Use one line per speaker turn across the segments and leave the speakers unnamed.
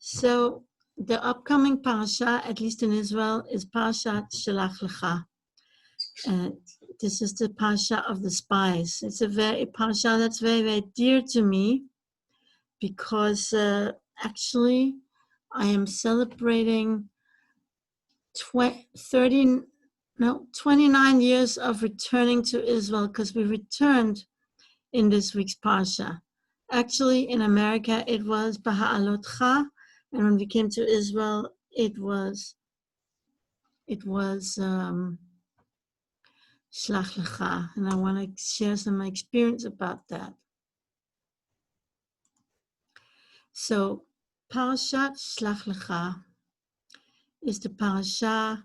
So the upcoming parasha, at least in Israel, is Parasha Shelach Lecha. This is the parasha of the spies. It's a parasha that's very, very dear to me because actually I am celebrating 29 years of returning to Israel, because we returned in this week's Parsha. Actually, in America, it was Baha'alotcha, and when we came to Israel, it was Shlach Lecha, and I want to share some of my experience about that. So, Parashat Shlach Lecha is the parasha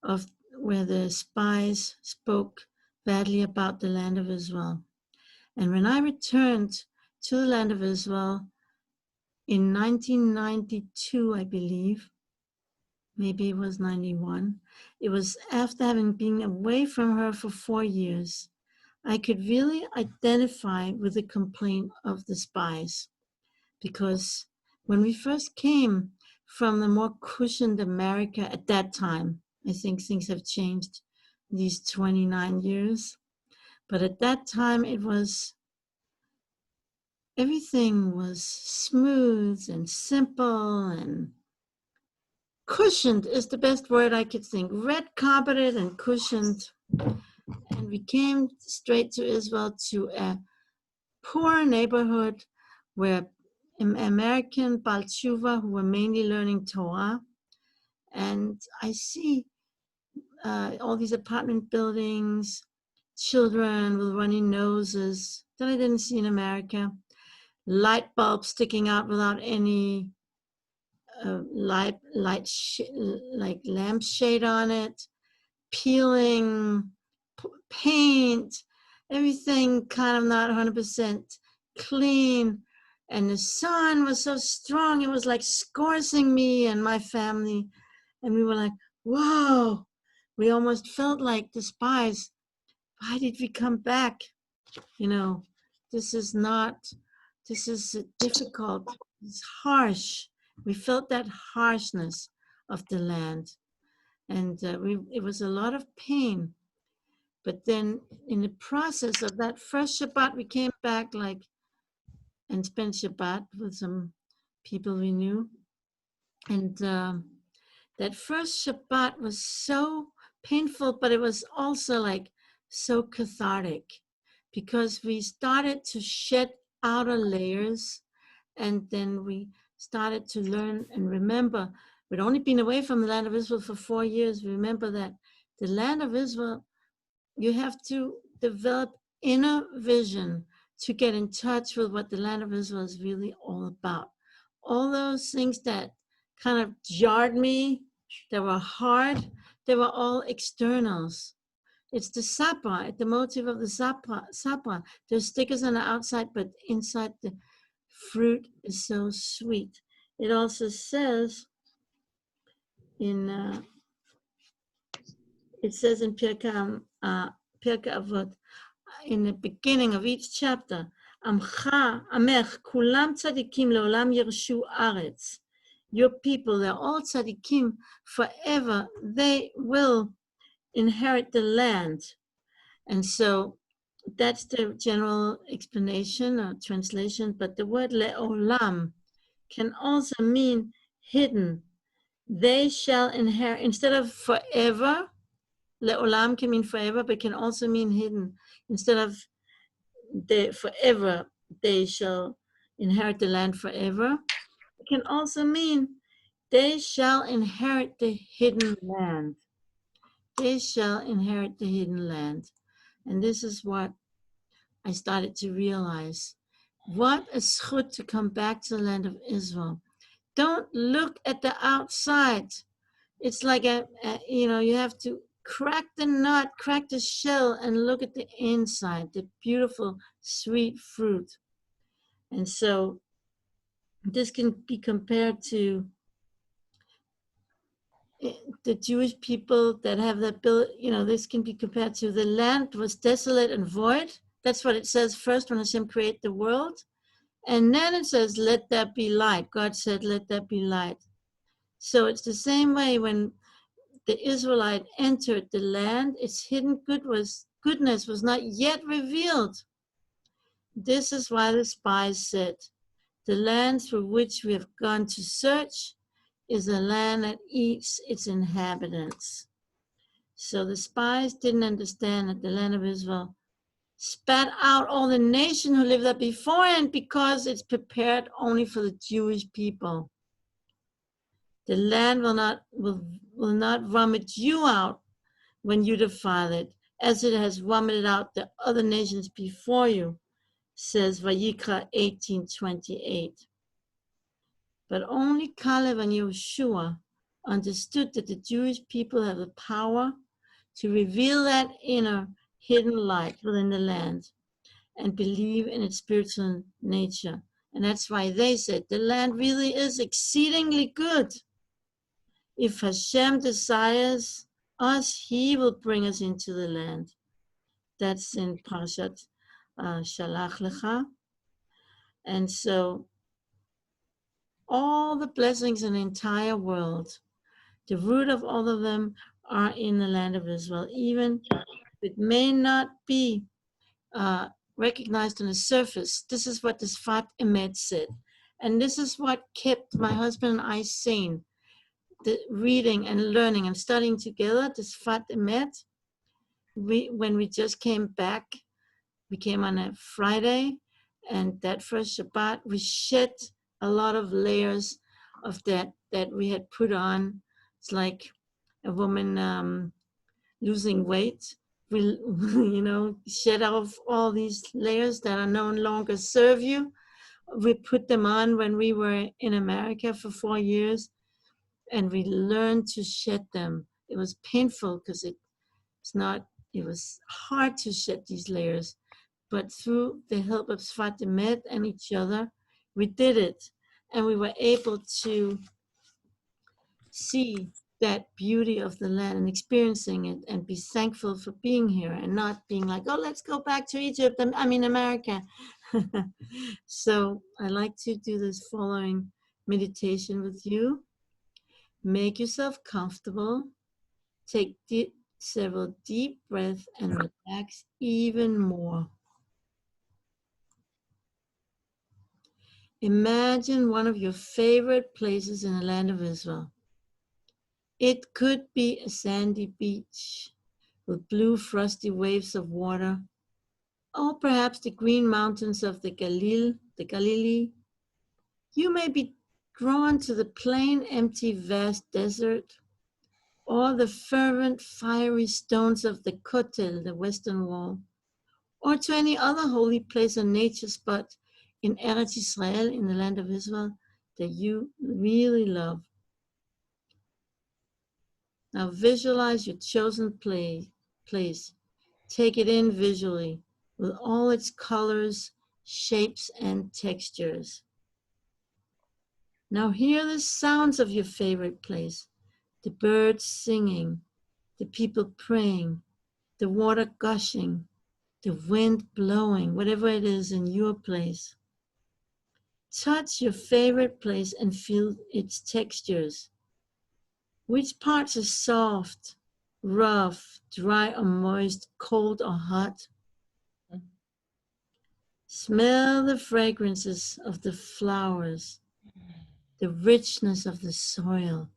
of where the spies spoke badly about the land of Israel. And when I returned to the land of Israel in 1992, I believe, maybe it was 91, it was after having been away from her for 4 years, I could really identify with the complaint of the spies. Because when we first came from the more cushioned America at that time, I think things have changed these 29 years, but at that time everything was smooth and simple and cushioned is the best word I could think. Red carpeted and cushioned. And we came straight to Israel, to a poor neighborhood where American Bal Tshuva who were mainly learning Torah. And I see all these apartment buildings, children with runny noses that I didn't see in America. Light bulbs sticking out without any like lampshade on it, peeling paint, everything kind of not 100% clean. And the sun was so strong, it was like scorching me and my family. And we were like, whoa, we almost felt like the spies. Why did we come back? You know, this is difficult, it's harsh. We felt that harshness of the land. And it was a lot of pain. But then in the process of that first Shabbat, we came back and spent Shabbat with some people we knew. And that first Shabbat was so painful, but it was also so cathartic, because we started to shed outer layers, and then we started to learn and remember. We'd only been away from the land of Israel for 4 years. Remember that the land of Israel, you have to develop inner vision to get in touch with what the land of Israel is really all about. All those things that kind of jarred me, that were hard, they were all externals. It's the sapa, the motive of the sapa. There's stickers on the outside, but inside the fruit is so sweet. It also says in Pirkei Avot, in the beginning of each chapter, Amcha, Amech, Kulam tzadikim leolam yershu aretz. Your people, they're all tzadikim forever. They will inherit the land. And so that's the general explanation or translation. But the word leolam can also mean hidden. They shall inherit, instead of forever, leolam can mean forever, but can also mean hidden. Instead of forever, they shall inherit the land forever. It can also mean they shall inherit the hidden land. They shall inherit the hidden land. And this is what I started to realize. What a zchut to come back to the land of Israel. Don't look at the outside. It's like you have to crack the nut, crack the shell, and look at the inside, the beautiful, sweet fruit. And so this can be compared to the Jewish people that have that bill. This can be compared to the land was desolate and void. That's what it says first when Hashem created the world. And then it says, let there be light. God said, let there be light. So it's the same way when the Israelite entered the land, its hidden goodness was not yet revealed. This is why the spies said, the land through which we have gone to search is a land that eats its inhabitants. So the spies didn't understand that the land of Israel spat out all the nation who lived there beforehand because it's prepared only for the Jewish people. The land will not vomit you out when you defile it, as it has vomited out the other nations before you, says Vayikra 18:28. But only Caleb and Yeshua understood that the Jewish people have the power to reveal that inner hidden light within the land and believe in its spiritual nature. And that's why they said the land really is exceedingly good. If Hashem desires us, he will bring us into the land. That's in Parashat Shelach Lecha. And so all the blessings in the entire world, the root of all of them are in the land of Israel, even if it may not be recognized on the surface. This is what the Sfat Emet said. And this is what kept my husband and I sane. The reading and learning and studying together, the Sfat Emet. When we just came back, we came on a Friday, and that first Shabbat, we shed a lot of layers of that we had put on. It's like a woman losing weight. We, shed off all these layers that are no longer serve you. We put them on when we were in America for 4 years, and we learned to shed them. It was painful because it was hard to shed these layers, but through the help of Sfat Emet and each other, we did it, and we were able to see that beauty of the land and experiencing it and be thankful for being here and not being like, oh, let's go back to Egypt, America. So I like to do this following meditation with you. Make yourself comfortable. Take several deep breaths and relax even more. Imagine one of your favorite places in the land of Israel. It could be a sandy beach with blue frosty waves of water, or perhaps the green mountains of the Galilee. You may be drawn to the plain, empty, vast desert, or the fervent, fiery stones of the Kotel, the Western Wall, or to any other holy place or nature spot in Eretz Israel, in the land of Israel, that you really love. Now visualize your chosen place. Take it in visually with all its colors, shapes, and textures. Now hear the sounds of your favorite place. The birds singing, the people praying, the water gushing, the wind blowing, whatever it is in your place. Touch your favorite place and feel its textures. Which parts are soft, rough, dry or moist, cold or hot? Smell the fragrances of the flowers, the richness of the soil,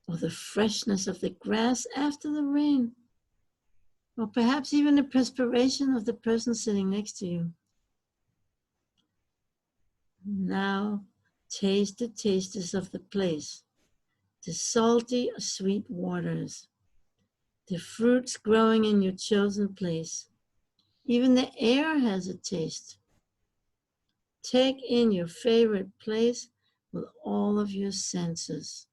or the freshness of the grass after the rain, or perhaps even the perspiration of the person sitting next to you. Now taste the tastes of the place, the salty or sweet waters, the fruits growing in your chosen place. Even the air has a taste. Take in your favorite place with all of your senses.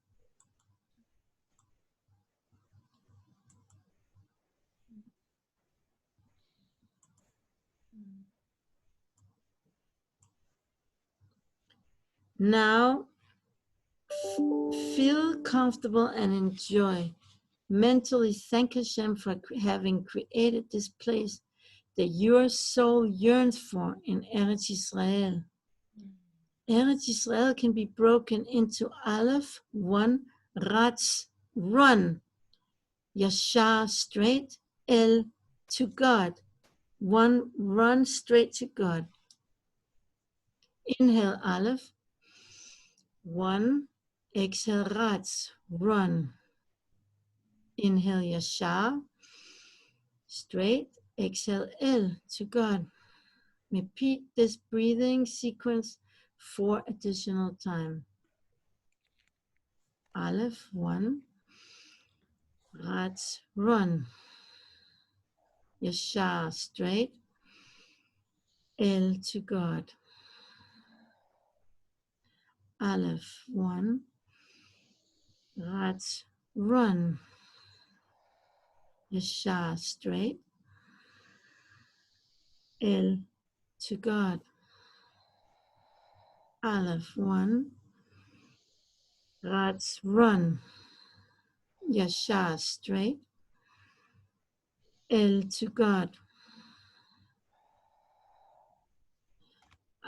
Now, feel comfortable and enjoy. Mentally thank Hashem for having created this place that your soul yearns for in Eretz Yisrael. Eretz Yisrael can be broken into Aleph, 1, Ratz, run, Yashar, straight, El, to God. 1, run straight to God. Inhale Aleph. 1, exhale Ratz, run. Inhale Yashar, straight, exhale El, to God. Repeat this breathing sequence 4 additional times. Aleph, 1, Ratz, run. Yashar, straight, El, to God. Aleph, 1, Ratz, run. Yashar, straight, El, to God. Aleph, 1, Ratz, run. Yashar, straight, El, to God.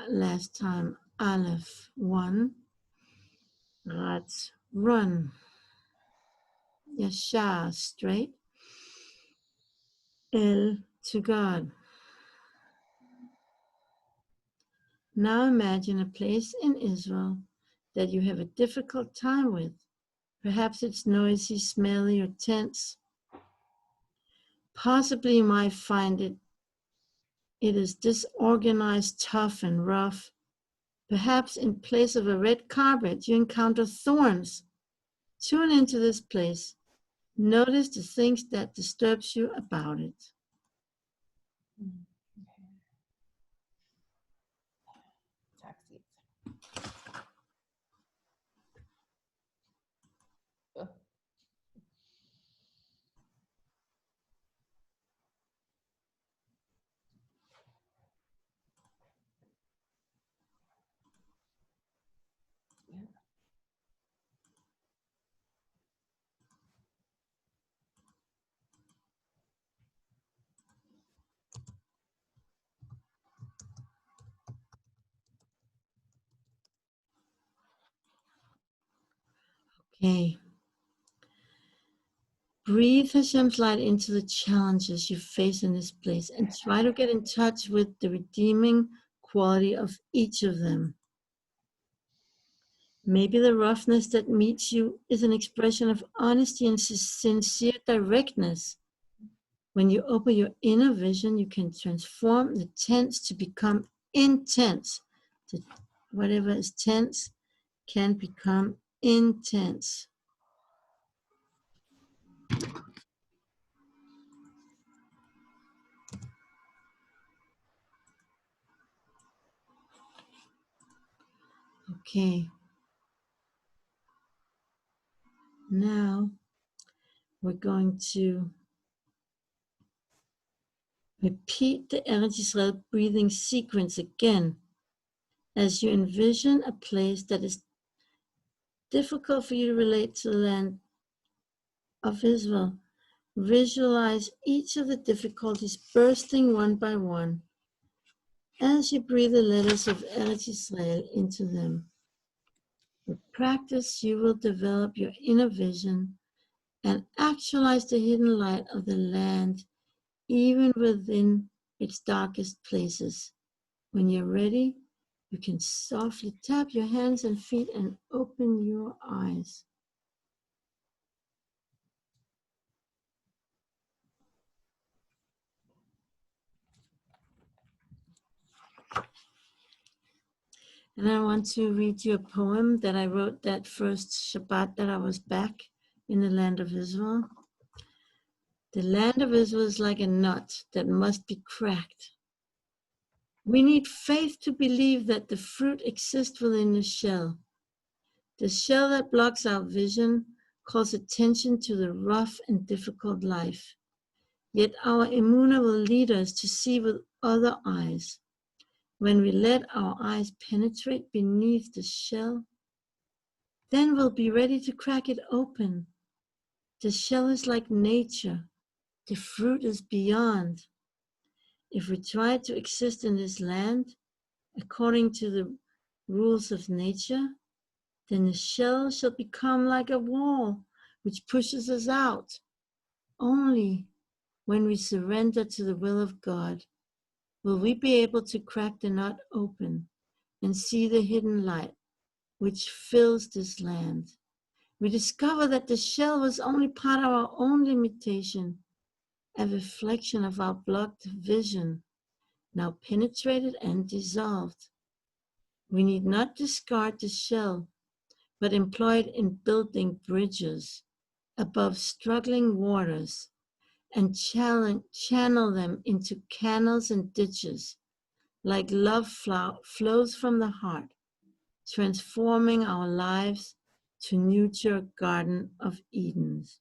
Last time. Aleph, 1, Ratz, run. Yashar, straight, El, to God. Now imagine a place in Israel that you have a difficult time with. Perhaps it's noisy, smelly, or tense. Possibly you might find it is disorganized, tough, and rough. Perhaps in place of a red carpet, you encounter thorns. Tune into this place. Notice the things that disturbs you about it. Okay. Breathe Hashem's light into the challenges you face in this place and try to get in touch with the redeeming quality of each of them. Maybe the roughness that meets you is an expression of honesty and sincere directness. When you open your inner vision, you can transform the tense to become intense. Whatever is tense can become intense. Okay. Now we're going to repeat the Eretz Yisrael breathing sequence again as you envision a place that is difficult for you to relate to the land of Israel. Visualize each of the difficulties bursting one by one as you breathe the letters of Eretz Yisrael into them. With practice, you will develop your inner vision and actualize the hidden light of the land, even within its darkest places. When you're ready, you can softly tap your hands and feet and open your eyes. And I want to read you a poem that I wrote that first Shabbat that I was back in the land of Israel. The land of Israel is like a nut that must be cracked. We need faith to believe that the fruit exists within the shell. The shell that blocks our vision calls attention to the rough and difficult life. Yet our emunah will lead us to see with other eyes. When we let our eyes penetrate beneath the shell, then we'll be ready to crack it open. The shell is like nature. The fruit is beyond. If we try to exist in this land according to the rules of nature, then the shell shall become like a wall which pushes us out. Only when we surrender to the will of God will we be able to crack the nut open and see the hidden light which fills this land. We discover that the shell was only part of our own limitation, a reflection of our blocked vision, now penetrated and dissolved. We need not discard the shell, but employ it in building bridges above struggling waters and channel them into canals and ditches, like love flows from the heart, transforming our lives to nurture Garden of Edens.